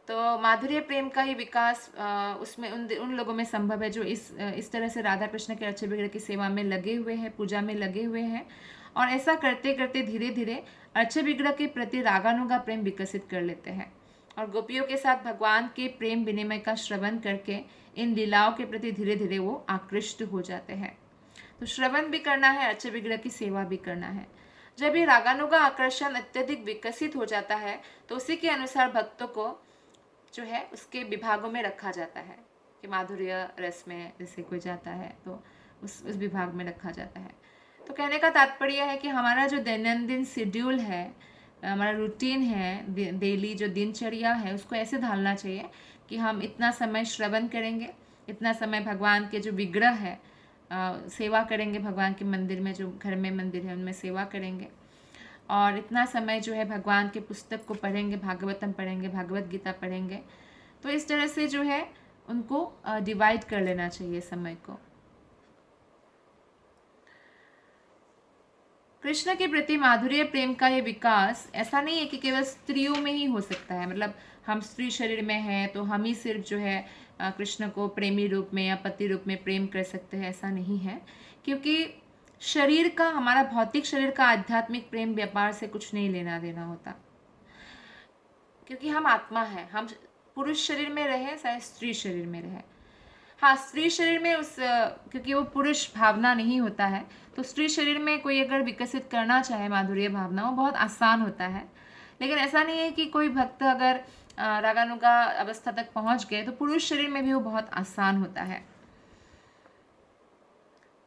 तो माधुर्य प्रेम का ही विकास उसमें उन लोगों में संभव है जो इस तरह से राधा कृष्ण के अच्छे बिगड़े की सेवा में लगे हुए हैं, पूजा में लगे हुए हैं, और ऐसा करते करते धीरे धीरे अच्छे बिगड़ा के प्रति रागानुगा प्रेम विकसित कर लेते हैं और गोपियों के साथ भगवान के प्रेम विनिमय का श्रवण करके इन लीलाओं के प्रति धीरे धीरे वो आकृष्ट हो जाते हैं। तो श्रवण भी करना है, अच्छे बिगड़ा की सेवा भी करना है। जब ये रागानुगा आकर्षण अत्यधिक विकसित हो जाता है तो उसी के अनुसार भक्तों को जो है उसके विभागों में रखा जाता है कि माधुर्य रस में जैसे कोई जाता है तो उस विभाग में रखा जाता है। तो कहने का तात्पर्य है कि हमारा जो दैनंदिन शेड्यूल है, हमारा रूटीन है, डेली जो दिनचर्या है, उसको ऐसे ढालना चाहिए कि हम इतना समय श्रवण करेंगे, इतना समय भगवान के जो विग्रह है सेवा करेंगे, भगवान के मंदिर में जो घर में मंदिर है उनमें सेवा करेंगे, और इतना समय जो है भगवान के पुस्तक को पढ़ेंगे, भागवतम पढ़ेंगे, भागवत गीता पढ़ेंगे। तो इस तरह से जो है उनको डिवाइड कर लेना चाहिए समय को। कृष्ण के प्रति माधुर्य प्रेम का ये विकास ऐसा नहीं है कि केवल स्त्रियों में ही हो सकता है, मतलब हम स्त्री शरीर में हैं तो हम ही सिर्फ जो है कृष्ण को प्रेमी रूप में या पति रूप में प्रेम कर सकते हैं, ऐसा नहीं है। क्योंकि शरीर का, हमारा भौतिक शरीर का आध्यात्मिक प्रेम व्यापार से कुछ नहीं लेना देना होता, क्योंकि हम आत्मा है। हम पुरुष शरीर में रहे चाहे स्त्री शरीर में रहे, हाँ स्त्री शरीर में क्योंकि वो पुरुष भावना नहीं होता है, तो स्त्री शरीर में कोई अगर विकसित करना चाहे माधुर्य भावना, वो बहुत आसान होता है। लेकिन ऐसा नहीं है कि कोई भक्त अगर रागानुगा अवस्था तक पहुंच गए तो पुरुष शरीर में भी वो बहुत आसान होता है।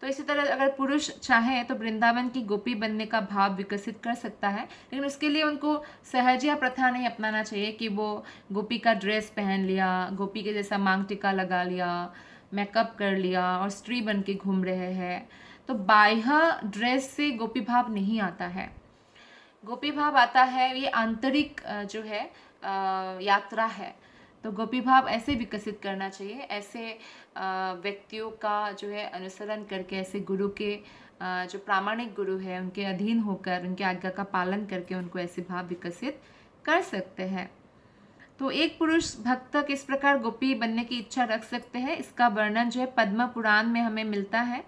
तो इसी तरह अगर पुरुष चाहे तो वृंदावन की गोपी बनने का भाव विकसित कर सकता है, लेकिन उसके लिए उनको सहजिया प्रथा नहीं अपनाना चाहिए कि वो गोपी का ड्रेस पहन लिया, गोपी के जैसा मांग टिका लगा लिया, मेकअप कर लिया और स्त्री बन के घूम रहे हैं। तो बाह्य ड्रेस से गोपी भाव नहीं आता है। गोपी भाव आता है, ये आंतरिक जो है यात्रा है। तो गोपी भाव ऐसे विकसित करना चाहिए, ऐसे व्यक्तियों का जो है अनुसरण करके, ऐसे गुरु के जो प्रामाणिक गुरु है उनके अधीन होकर, उनके आज्ञा का पालन करके उनको ऐसे भाव विकसित कर सकते हैं। तो एक पुरुष भक्त किस प्रकार गोपी बनने की इच्छा रख सकते हैं, इसका वर्णन जो है पद्म पुराण में हमें मिलता है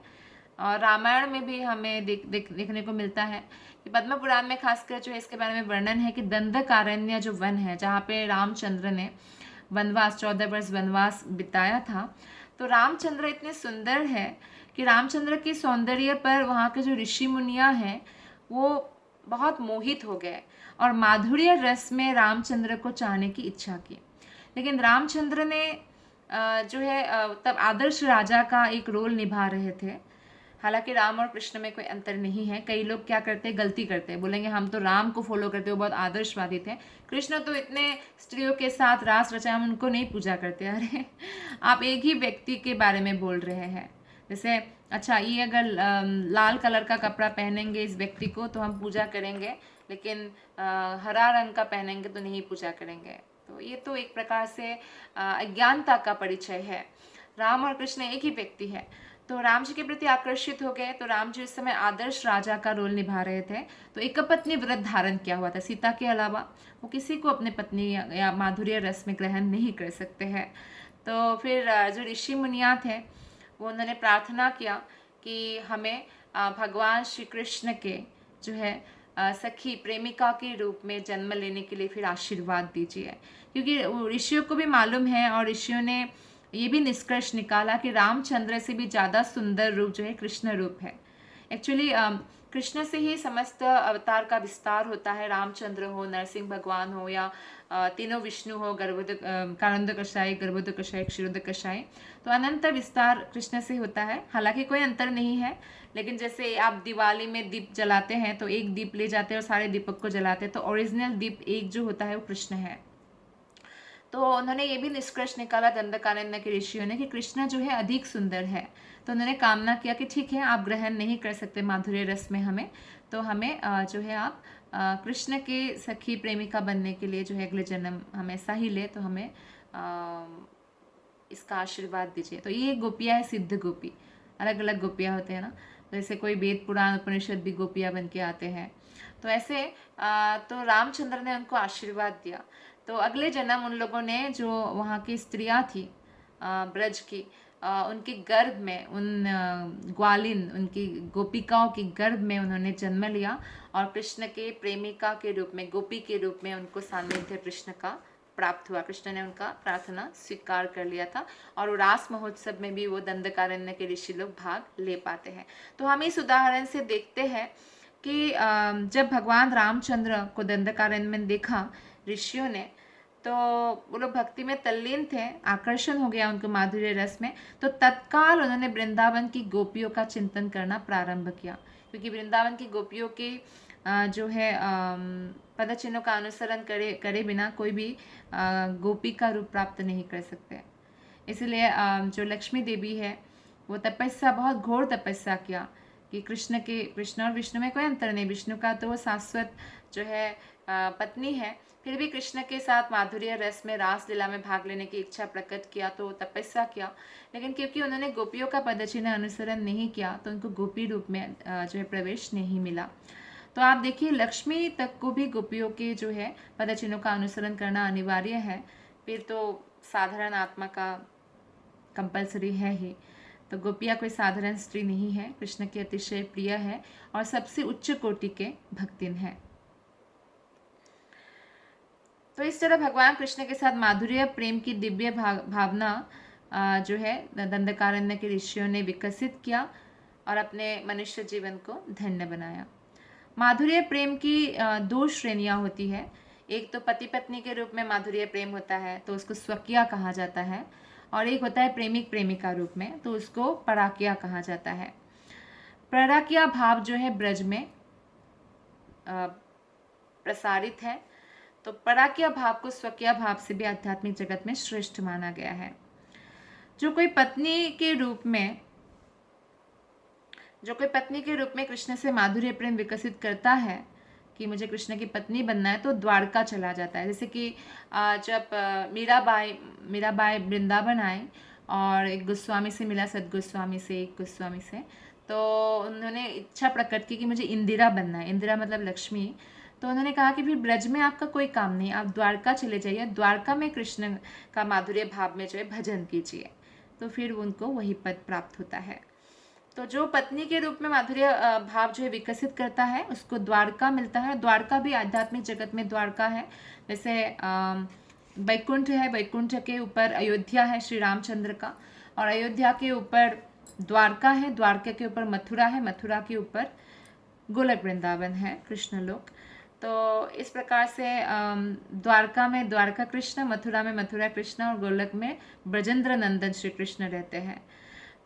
और रामायण में भी हमें देखने को मिलता है कि पद्म पुराण में खासकर जो है इसके बारे में वर्णन है कि दंडकारण्य जो वन है जहाँ पे रामचंद्र ने वनवास 14 वर्ष वनवास बिताया था, तो रामचंद्र इतने सुंदर है कि रामचंद्र के सौंदर्य पर वहाँ के जो ऋषि मुनियाँ हैं वो बहुत मोहित हो गए और माधुर्य रस में रामचंद्र को चाहने की इच्छा की। लेकिन रामचंद्र ने जो है तब आदर्श राजा का एक रोल निभा रहे थे। हालांकि राम और कृष्ण में कोई अंतर नहीं है। कई लोग क्या करते हैं, गलती करते हैं, बोलेंगे हम तो राम को फॉलो करते हैं, वो बहुत आदर्शवादी थे, कृष्ण तो इतने स्त्रियों के साथ रास रचाया, हम उनको नहीं पूजा करते। अरे आप एक ही व्यक्ति के बारे में बोल रहे हैं। जैसे अच्छा, ये अगर लाल कलर का कपड़ा पहनेंगे इस व्यक्ति को तो हम पूजा करेंगे, लेकिन हरा रंग का पहनेंगे तो नहीं पूजा करेंगे। तो ये तो एक प्रकार से अज्ञानता का परिचय है। राम और कृष्ण एक ही व्यक्ति है। तो राम जी के प्रति आकर्षित हो गए। तो राम जी इस समय आदर्श राजा का रोल निभा रहे थे। तो एक पत्नी व्रत धारण किया हुआ था, सीता के अलावा वो किसी को अपने पत्नी या माधुर्य रस में ग्रहण नहीं कर सकते हैं। तो फिर जो ऋषि मुनियाँ थे वो उन्होंने प्रार्थना किया कि हमें भगवान श्री कृष्ण के जो है सखी प्रेमिका के रूप में जन्म लेने के लिए फिर आशीर्वाद दीजिए, क्योंकि ऋषियों को भी मालूम है और ऋषियों ने ये भी निष्कर्ष निकाला कि रामचंद्र से भी ज़्यादा सुंदर रूप जो है कृष्ण रूप है। एक्चुअली कृष्ण से ही समस्त अवतार का विस्तार होता है। रामचंद्र हो, नरसिंह भगवान हो या तीनों विष्णु हो, कानंद कषाय, गर्भोदक कषाय, क्षीरोदक कषाय, तो अनंत विस्तार कृष्ण से होता है। हालांकि कोई अंतर नहीं है, लेकिन जैसे आप दिवाली में दीप जलाते हैं तो एक दीप ले जाते हैं और सारे दीपक को जलाते हैं, तो ओरिजिनल दीप एक जो होता है वो कृष्ण है। तो उन्होंने ये भी निष्कर्ष निकाला दंडकारण्य के ऋषियों ने कि कृष्ण जो है अधिक सुंदर है। तो उन्होंने कामना किया कि ठीक है, आप ग्रहण नहीं कर सकते माधुर्य रस में हमें, तो हमें जो है आप कृष्ण के सखी प्रेमिका बनने के लिए जो है अगले जन्म हम ऐसा ही ले, तो हमें इसका आशीर्वाद दीजिए। तो ये गोपियाँ है सिद्ध गोपी, अलग अलग गोपियाँ होते हैं ना, जैसे कोई वेद पुराण उपनिषद भी गोपियाँ बन के आते हैं। तो ऐसे तो रामचंद्र ने उनको आशीर्वाद दिया। तो अगले जन्म उन लोगों ने जो वहाँ की स्त्रियाँ थी ब्रज की, उनके गर्भ में, उन ग्वालिन, उनकी गोपिकाओं की गर्भ में उन्होंने जन्म लिया और कृष्ण के प्रेमिका के रूप में, गोपी के रूप में उनको सान्निध्य कृष्ण का प्राप्त हुआ। कृष्ण ने उनका प्रार्थना स्वीकार कर लिया था और वो रास महोत्सव में भी वो दंडकारण्य के ऋषि लोग भाग ले पाते हैं। तो हम इस उदाहरण से देखते हैं कि जब भगवान रामचंद्र को दंडकारण्य में देखा ऋषियों ने, तो वो लोग भक्ति में तल्लीन थे, आकर्षण हो गया उनको माधुर्य रस में। तो तत्काल उन्होंने वृंदावन की गोपियों का चिंतन करना प्रारंभ किया, क्योंकि वृंदावन की गोपियों के जो है पद चिन्हों का अनुसरण करे बिना कोई भी गोपी का रूप प्राप्त नहीं कर सकते। इसलिए जो लक्ष्मी देवी है वो तपस्या, बहुत घोर तपस्या किया कि कृष्ण और विष्णु में कोई अंतर नहीं। विष्णु का तो वो शाश्वत जो है पत्नी है, फिर भी कृष्ण के साथ माधुर्य रस में रास लीला में भाग लेने की इच्छा प्रकट किया, तो तपस्या किया। लेकिन क्योंकि उन्होंने गोपियों का पदचिन्ह अनुसरण नहीं किया तो उनको गोपी रूप में जो है प्रवेश नहीं मिला। तो आप देखिए, लक्ष्मी तक को भी गोपियों के जो है पदचिन्हों का अनुसरण करना अनिवार्य है, फिर तो साधारण आत्मा का कंपलसरी है ही। तो गोपिया कोई साधारण स्त्री नहीं है, कृष्ण के अतिशय प्रिय है और सबसे उच्च कोटि के भक्तिन है। तो इस तरह भगवान कृष्ण के साथ माधुर्य प्रेम की दिव्य भावना जो है दंडकारण्य के ऋषियों ने विकसित किया और अपने मनुष्य जीवन को धन्य बनाया। माधुर्य प्रेम की दो श्रेणियां होती है। एक तो पति पत्नी के रूप में माधुर्य प्रेम होता है, तो उसको स्वकीय कहा जाता है, और एक होता है प्रेमिक प्रेमिका रूप में, तो उसको पराकिया कहा जाता है। पराकिया भाव जो है ब्रज में प्रसारित है। तो पराकिया भाव को स्वकीय भाव से भी आध्यात्मिक जगत में श्रेष्ठ माना गया है। जो कोई पत्नी के रूप में कृष्ण से माधुर्य प्रेम विकसित करता है, कि मुझे कृष्ण की पत्नी बनना है, तो द्वारका चला जाता है। जैसे कि जब मीराबाई वृंदावन आए और एक गोस्वामी से मिला, सद गोस्वामी से, एक गोस्वामी से, तो उन्होंने इच्छा प्रकट की कि मुझे इंदिरा बनना है। इंदिरा मतलब लक्ष्मी। तो उन्होंने कहा कि फिर ब्रज में आपका कोई काम नहीं, आप द्वारका चले जाइए, द्वारका में कृष्ण का माधुर्य भाव में जो है भजन कीजिए। तो फिर उनको वही पद प्राप्त होता है। तो जो पत्नी के रूप में माधुर्य भाव जो है विकसित करता है, उसको द्वारका मिलता है। द्वारका भी आध्यात्मिक जगत में द्वारका है। जैसे वैकुंठ है, वैकुंठ के ऊपर अयोध्या है श्री रामचंद्र का, और अयोध्या के ऊपर द्वारका है, द्वारका के ऊपर मथुरा है, मथुरा के ऊपर गोलक वृंदावन है, कृष्ण लोक। तो इस प्रकार से द्वारका में द्वारका कृष्ण, मथुरा में मथुरा कृष्ण, और गोलक में ब्रजेंद्र नंदन श्री कृष्ण रहते हैं।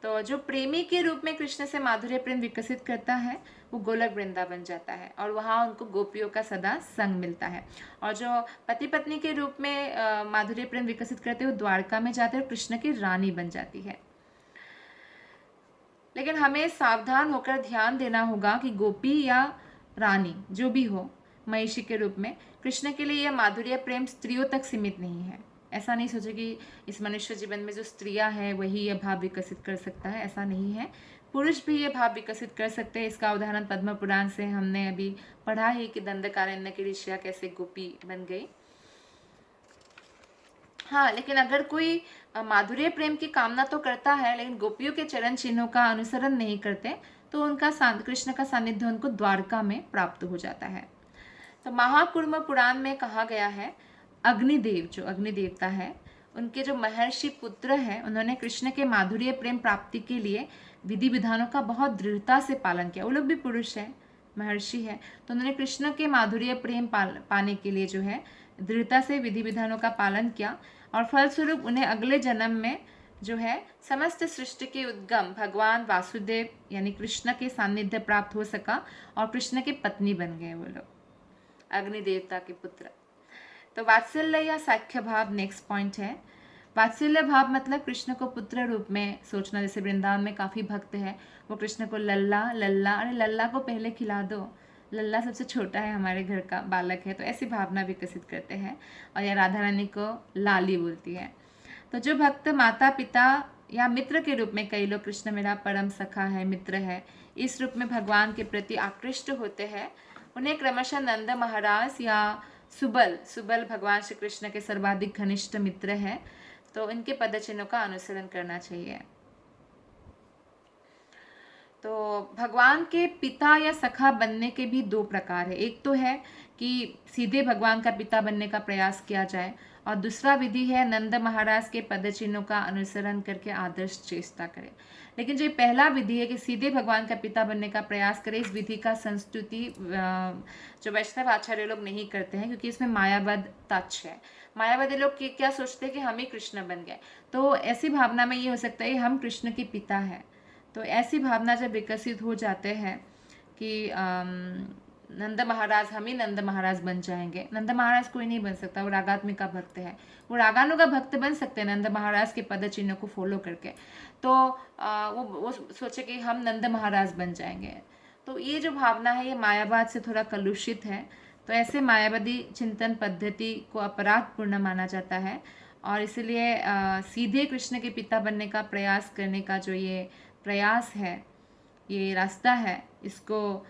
तो जो प्रेमी के रूप में कृष्ण से माधुर्य प्रेम विकसित करता है, वो गोलक वृंदावन जाता है, और वहाँ उनको गोपियों का सदा संग मिलता है। और जो पति पत्नी के रूप में माधुर्य प्रेम विकसित करते हैं, वो द्वारका में जाते हैं और कृष्ण की रानी बन जाती है। लेकिन हमें सावधान होकर ध्यान देना होगा कि गोपी या रानी जो भी हो, महिषी के रूप में, कृष्ण के लिए यह माधुर्य प्रेम स्त्रियों तक सीमित नहीं है। ऐसा नहीं सोचे कि इस मनुष्य जीवन में जो स्त्रियां हैं वही यह भाव विकसित कर सकता है, ऐसा नहीं है। पुरुष भी ये भाव विकसित कर सकते हैं। इसका उदाहरण पद्म पुराण से हमने अभी पढ़ा ही कि दंडकारण्य की ऋषिया कैसे गोपी बन गई। हाँ, लेकिन अगर कोई माधुर्य प्रेम की कामना तो करता है, लेकिन गोपियों के चरण चिन्हों का अनुसरण नहीं करते, तो उनका कृष्ण का सानिध्य उनको द्वारका में प्राप्त हो जाता है। तो महाकुर्म पुराण में कहा गया है, अग्निदेव जो अग्नि देवता है, उनके जो महर्षि पुत्र हैं, उन्होंने कृष्ण के माधुर्य प्रेम प्राप्ति के लिए विधि विधानों का बहुत दृढ़ता से पालन किया। वो लोग भी पुरुष हैं, महर्षि है, तो उन्होंने कृष्ण के माधुर्य प्रेम पाने के लिए जो है दृढ़ता से विधि विधानों का पालन किया, और फलस्वरूप उन्हें अगले जन्म में जो है समस्त सृष्टि के उद्गम भगवान वासुदेव यानी कृष्ण के सानिध्य प्राप्त हो सका, और कृष्ण के पत्नी बन गए वो लोग, अग्नि देवता के पुत्र। तो वात्सल्य या साख्य भाव नेक्स्ट पॉइंट है। वात्सल्य भाव मतलब कृष्ण को पुत्र रूप में सोचना। जैसे वृंदावन में काफ़ी भक्त है, वो कृष्ण को लल्ला लल्ला, अरे लल्ला को पहले खिला दो, लल्ला सबसे छोटा है, हमारे घर का बालक है, तो ऐसी भावना विकसित करते हैं। और यह राधा रानी को लाली बोलती है। तो जो भक्त माता पिता या मित्र के रूप में, कई लोग कृष्ण मेरा परम सखा है, मित्र है, इस रूप में भगवान के प्रति आकृष्ट होते हैं, उन्हें क्रमशः नंद महाराज या सुबल भगवान श्री कृष्ण के सर्वाधिक घनिष्ठ मित्र हैं, तो इनके पदचिन्हों का अनुसरण करना चाहिए। तो भगवान के पिता या सखा बनने के भी दो प्रकार है। एक तो है कि सीधे भगवान का पिता बनने का प्रयास किया जाए, और दूसरा विधि है नंद महाराज के पदचिन्हों का अनुसरण करके आदर्श चेष्टा करें। लेकिन जो पहला विधि है कि सीधे भगवान का पिता बनने का प्रयास करें, इस विधि का संस्तुति जो वैष्णव आचार्य लोग नहीं करते हैं, क्योंकि इसमें मायावाद टच है। मायावादी लोग क्या सोचते हैं कि हम ही कृष्ण बन गए, तो ऐसी भावना में ये हो सकता है हम कृष्ण के पिता हैं। तो ऐसी भावना जब विकसित हो जाते हैं कि नंद महाराज, हम ही नंद महाराज बन जाएंगे, नंद महाराज कोई नहीं बन सकता, वो रागात्मिक का भक्त है, वो रागानु का भक्त बन सकते हैं नंद महाराज के पद चिन्ह को फॉलो करके। तो वो सोचे कि हम नंद महाराज बन जाएंगे। तो ये जो भावना है, ये मायावाद से थोड़ा कलुषित है। तो ऐसे मायावादी चिंतन पद्धति को अपराधपूर्ण माना जाता है, और इसलिए सीधे कृष्ण के पिता बनने का प्रयास करने का जो ये प्रयास है, ये रास्ता है, इसको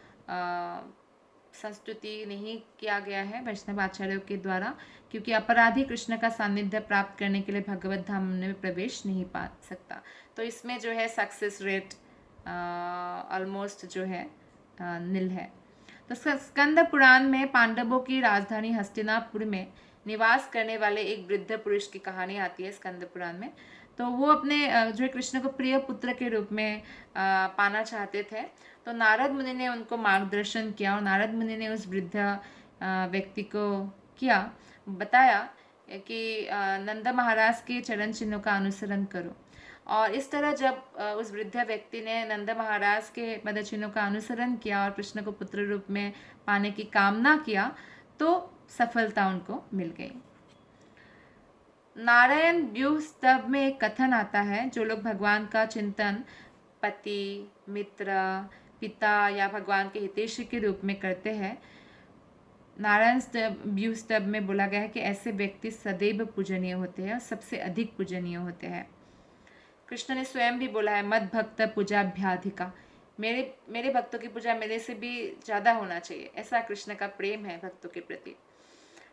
संस्तुति नहीं किया गया है वैष्णव आचार्यों के द्वारा, क्योंकि अपराधी कृष्ण का सानिध्य प्राप्त करने के लिए भगवत धाम में प्रवेश नहीं पा सकता। तो इसमें जो है सक्सेस रेट ऑलमोस्ट जो है नील है। तो स्कंद पुराण में पांडवों की राजधानी हस्तिनापुर में निवास करने वाले एक वृद्ध पुरुष की कहानी आती है स्कंद पुराण में। तो वो अपने जो कृष्ण को प्रिय पुत्र के रूप में पाना चाहते थे। तो नारद मुनि ने उनको मार्गदर्शन किया, और नारद मुनि ने उस वृद्ध व्यक्ति को बताया कि नंद महाराज के चरण चिन्हों का अनुसरण करो। और इस तरह जब उस वृद्ध व्यक्ति ने नंद महाराज के पद चिन्हों का अनुसरण किया और कृष्ण को पुत्र रूप में पाने की कामना किया, तो सफलता उनको मिल गई। नारायण व्यूह स्तव में एक कथन आता है, जो लोग भगवान का चिंतन पति, मित्र, पिता या भगवान के हितैषी के रूप में करते हैं, नारायण व्यू स्तव में बोला गया है कि ऐसे व्यक्ति सदैव पूजनीय होते हैं और सबसे अधिक पूजनीय होते हैं। कृष्ण ने स्वयं भी बोला है, मद भक्त पूजाभ्याधिका, मेरे मेरे भक्तों की पूजा मेरे से भी ज़्यादा होना चाहिए। ऐसा कृष्ण का प्रेम है भक्तों के प्रति।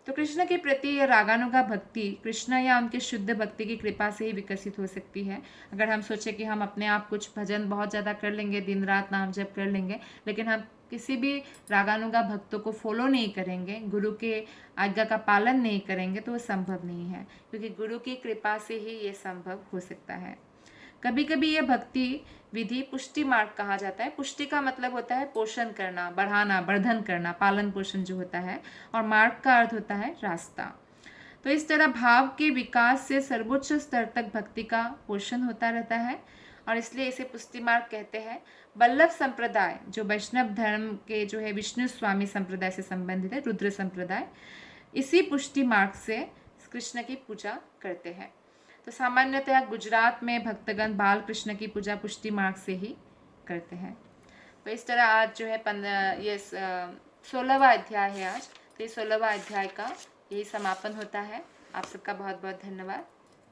तो कृष्ण के प्रति यह रागानुगा भक्ति कृष्ण या उनके शुद्ध भक्ति की कृपा से ही विकसित हो सकती है। अगर हम सोचें कि हम अपने आप कुछ भजन बहुत ज़्यादा कर लेंगे, दिन रात नाम जप कर लेंगे, लेकिन हम किसी भी रागानुगा भक्तों को फॉलो नहीं करेंगे, गुरु के आज्ञा का पालन नहीं करेंगे, तो वो संभव नहीं है, क्योंकि गुरु की कृपा से ही ये संभव हो सकता है। कभी कभी यह भक्ति विधि पुष्टि मार्ग कहा जाता है। पुष्टि का मतलब होता है पोषण करना, बढ़ाना, वर्धन करना, पालन पोषण जो होता है, और मार्ग का अर्थ होता है रास्ता। तो इस तरह भाव के विकास से सर्वोच्च स्तर तक भक्ति का पोषण होता रहता है, और इसलिए इसे पुष्टि मार्ग कहते हैं। वल्लभ संप्रदाय जो वैष्णव धर्म के जो है विष्णु स्वामी संप्रदाय से संबंधित है, रुद्र संप्रदाय, इसी पुष्टि मार्ग से कृष्ण की पूजा करते हैं। तो सामान्यतः गुजरात में भक्तगण बाल कृष्ण की पूजा पुष्टि मार्ग से ही करते हैं। तो इस तरह आज जो है ये 16वां अध्याय है आज। तो ये 16वां अध्याय का यही समापन होता है। आप सबका बहुत बहुत धन्यवाद।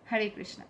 हरे कृष्ण।